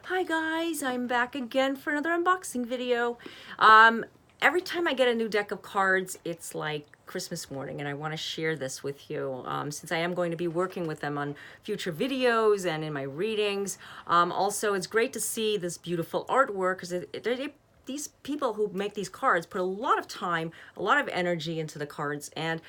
Hi guys, I'm back again for another unboxing video. Every time I get a new deck of cards, it's like Christmas morning, and I want to share this with you since I am going to be working with them on future videos and in my readings. Also, it's great to see this beautiful artwork because these people who make these cards put a lot of time, a lot of energy into the cards. And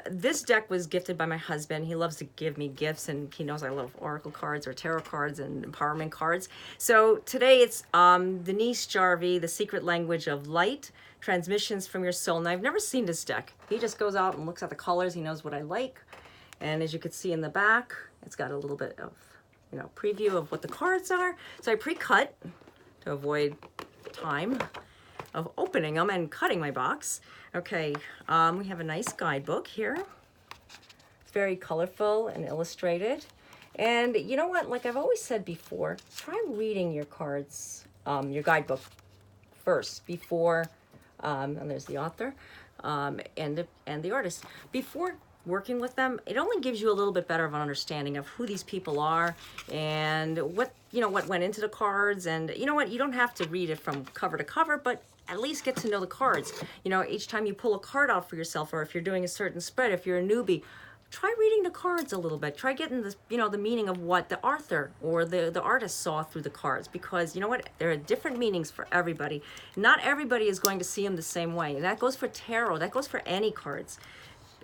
this deck was gifted by my husband. He loves to give me gifts, and he knows I love oracle cards or tarot cards and empowerment cards. So today it's Denise Jarvie, The Secret Language of Light, Transmissions from Your Soul. And I've never seen this deck. He just goes out and looks at the colors. He knows what I like. And as you can see in the back, it's got a little bit of, preview of what the cards are. So I pre-cut to avoid time of opening them and cutting my box. Okay, we have a nice guidebook here. It's very colorful and illustrated. And you know what, like I've always said before, try reading your cards, your guidebook first before, and there's the author, and the artist. Before working with them, it only gives you a little bit better of an understanding of who these people are and what went into the cards. And you know what, you don't have to read it from cover to cover, but at least get to know the cards. Each time you pull a card out for yourself, or if you're doing a certain spread, if you're a newbie, try reading the cards a little bit. Try getting the meaning of what the author or the artist saw through the cards, because you know what, there are different meanings for everybody. Not everybody is going to see them the same way, and that goes for tarot, that goes for any cards.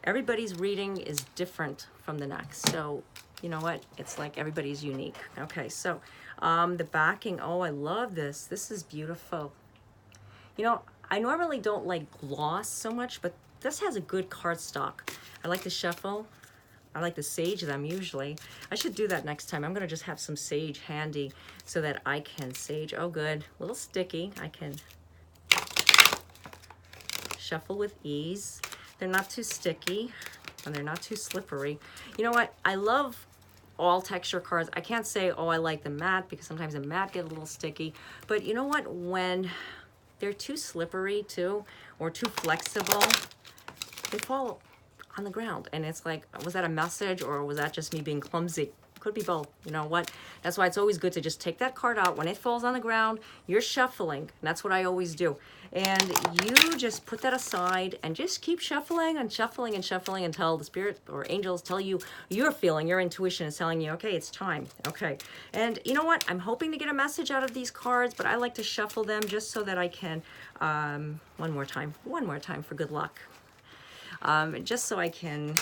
Everybody's reading is different from the next. So, you know what? It's like everybody's unique. Okay, so the backing. Oh, I love this. This is beautiful. I normally don't like gloss so much, but this has a good cardstock. I like the shuffle. I like to sage them usually. I should do that next time. I'm going to just have some sage handy so that I can sage. Oh, good. A little sticky. I can shuffle with ease. They're not too sticky and they're not too slippery. You know what? I love all texture cards. I can't say, oh, I like the matte, because sometimes the matte get a little sticky. But you know what? When they're too slippery too, or too flexible, they fall on the ground. And it's like, was that a message, or was that just me being clumsy? Could be both. You know what? That's why it's always good to just take that card out. When it falls on the ground, you're shuffling. And that's what I always do. And you just put that aside and just keep shuffling and shuffling and shuffling until the spirit or angels tell you, your feeling, your intuition is telling you, okay, it's time. Okay. And you know what? I'm hoping to get a message out of these cards, but I like to shuffle them just so that I can, one more time for good luck. Just so I can,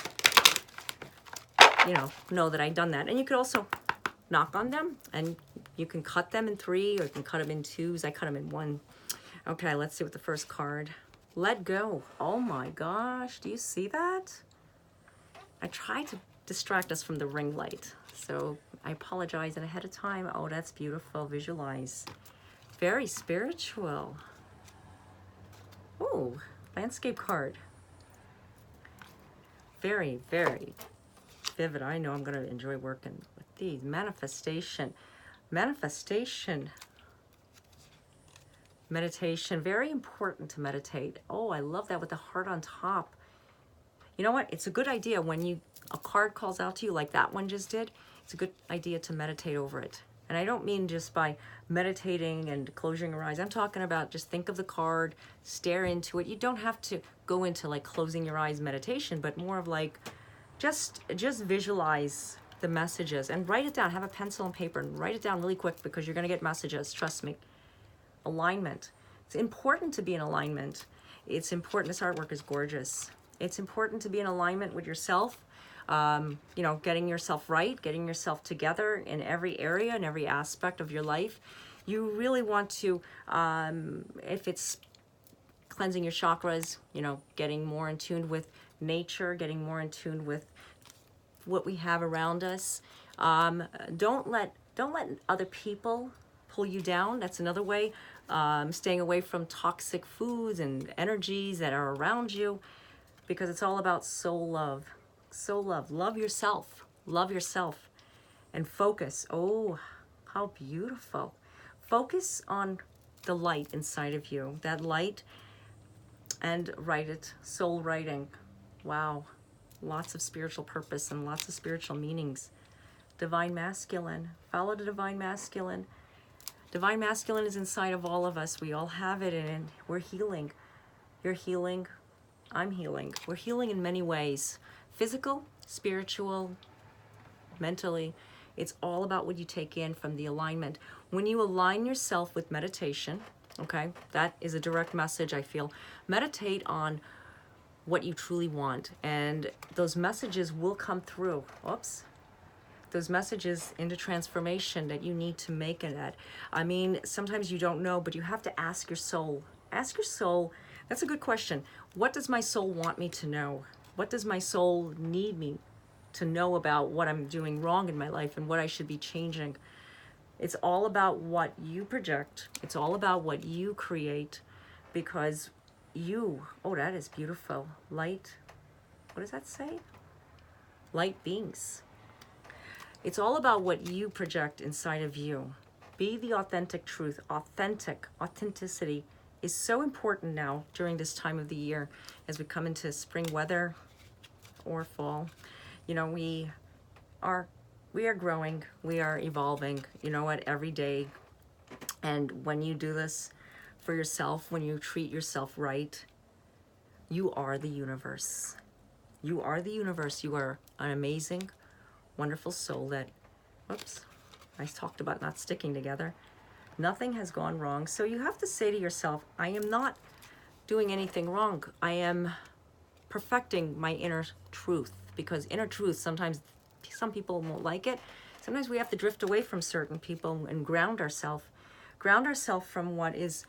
know that I've done that. And you could also knock on them, and you can cut them in 3, or you can cut them in 2s. I cut them in 1. Okay, let's see what the first card. Let go. Oh my gosh, do you see that? I tried to distract us from the ring light, so I apologize ahead of time. Oh, that's beautiful. Visualize. Very spiritual. Oh, landscape card. Very, very vivid. I know I'm going to enjoy working with these. Manifestation. Meditation. Very important to meditate. Oh, I love that with the heart on top. You know what? It's a good idea when a card calls out to you like that one just did. It's a good idea to meditate over it. And I don't mean just by meditating and closing your eyes. I'm talking about just think of the card, stare into it. You don't have to go into like closing your eyes meditation, but more of like just visualize the messages and write it down. Have a pencil and paper and write it down really quick, because you're going to get messages. Trust me. Alignment. It's important to be in alignment. It's important. This artwork is gorgeous. It's important to be in alignment with yourself. Getting yourself right, getting yourself together in every area and every aspect of your life. You really want to, if it's cleansing your chakras, getting more in tune with nature, getting more in tune with what we have around us. Don't let other people pull you down. That's another way. Staying away from toxic foods and energies that are around you, because it's all about soul love. Soul love. Love yourself. Love yourself. And focus. Oh, how beautiful. Focus on the light inside of you. That light, and write it. Soul writing. Wow. Lots of spiritual purpose and lots of spiritual meanings. Divine masculine. Follow the divine masculine. Divine masculine is inside of all of us. We all have it, and we're healing. You're healing. I'm healing. We're healing in many ways. Physical, spiritual, mentally. It's all about what you take in from the alignment. When you align yourself with meditation, okay, that is a direct message, I feel. Meditate on what you truly want, and those messages will come through. Oops. Those messages into transformation that you need to make in that. I mean, sometimes you don't know, but you have to ask your soul. Ask your soul. That's a good question. What does my soul want me to know? What does my soul need me to know about what I'm doing wrong in my life and what I should be changing? It's all about what you project. It's all about what you create, because you, oh, that is beautiful. Light, what does that say? Light beings. It's all about what you project inside of you. Be the authentic truth. Authenticity is so important now during this time of the year as we come into spring weather or fall. You know, we are growing, we are evolving, you know what, every day. And when you do this for yourself, when you treat yourself right, you are the universe. You are the universe. You are an amazing, wonderful soul that, whoops, I talked about not sticking together. Nothing has gone wrong. So you have to say to yourself, I am not doing anything wrong. I am perfecting my inner truth, because inner truth, sometimes some people won't like it. Sometimes we have to drift away from certain people and ground ourselves from what is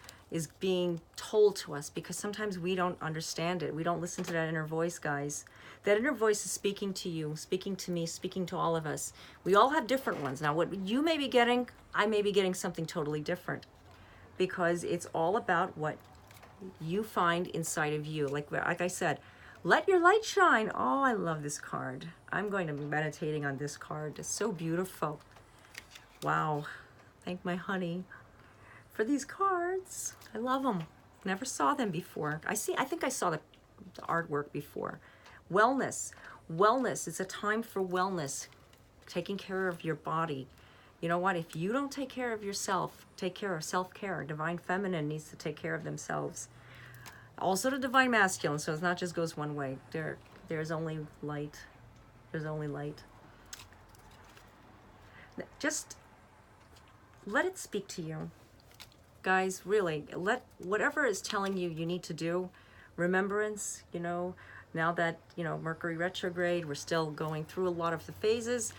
being told to us, because sometimes we don't understand it. We don't listen to that inner voice, guys. That inner voice is speaking to you, speaking to me, speaking to all of us. We all have different ones. Now, what you may be getting, I may be getting something totally different, because it's all about what you find inside of you. Like I said, let your light shine. Oh, I love this card. I'm going to be meditating on this card. It's so beautiful. Wow. Thank my honey for these cards. I love them. Never saw them before. I think I saw the artwork before. Wellness. It's a time for wellness. Taking care of your body. You know what? If you don't take care of yourself, take care of self-care. Divine feminine needs to take care of themselves. Also the divine masculine, so it's not just goes one way. There's only light. There's only light. Just let it speak to you. Guys, really, let whatever is telling you need to do. Remembrance, you know, now that, you know, Mercury retrograde, we're still going through a lot of the phases.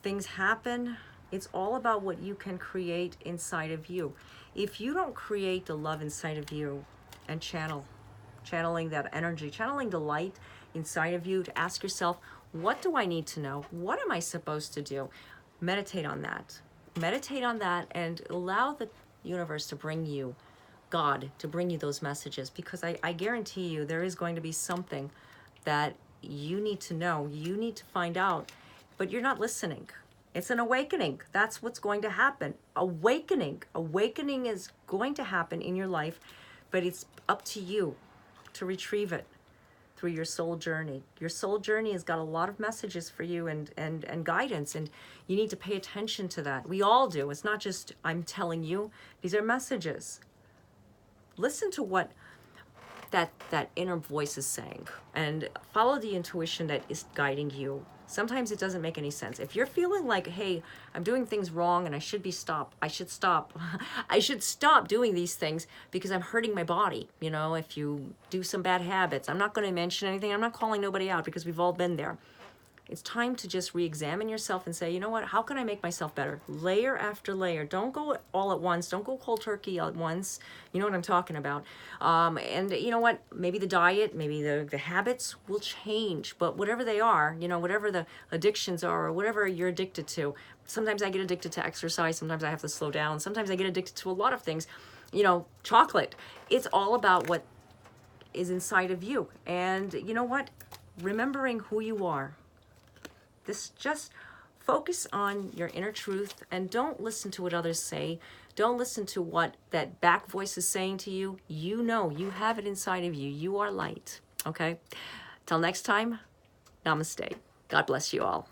Things happen. It's all about what you can create inside of you. If you don't create the love inside of you and channeling that energy, channeling the light inside of you, to ask yourself, what do I need to know? What am I supposed to do? Meditate on that. Meditate on that and allow the universe to bring you, God, to bring you those messages, because I guarantee you there is going to be something that you need to know, you need to find out, but you're not listening. It's an awakening. That's what's going to happen. Awakening is going to happen in your life, but it's up to you to retrieve it through your soul journey. Your soul journey has got a lot of messages for you and guidance, and you need to pay attention to that. We all do. It's not just I'm telling you. These are messages. Listen to what that inner voice is saying, and follow the intuition that is guiding you. Sometimes it doesn't make any sense. If you're feeling like, hey, I'm doing things wrong and I should stop. I should stop doing these things because I'm hurting my body. You know, if you do some bad habits, I'm not going to mention anything. I'm not calling nobody out, because we've all been there. It's time to just re-examine yourself and say, you know what, how can I make myself better? Layer after layer. Don't go all at once. Don't go cold turkey at once. You know what I'm talking about. And you know what, maybe the diet, maybe the habits will change, but whatever they are, you know, whatever the addictions are or whatever you're addicted to. Sometimes I get addicted to exercise. Sometimes I have to slow down. Sometimes I get addicted to a lot of things. You know, chocolate. It's all about what is inside of you. And you know what, remembering who you are. Just focus on your inner truth and don't listen to what others say. Don't listen to what that back voice is saying to you. You know, you have it inside of you. You are light, okay? Till next time, namaste. God bless you all.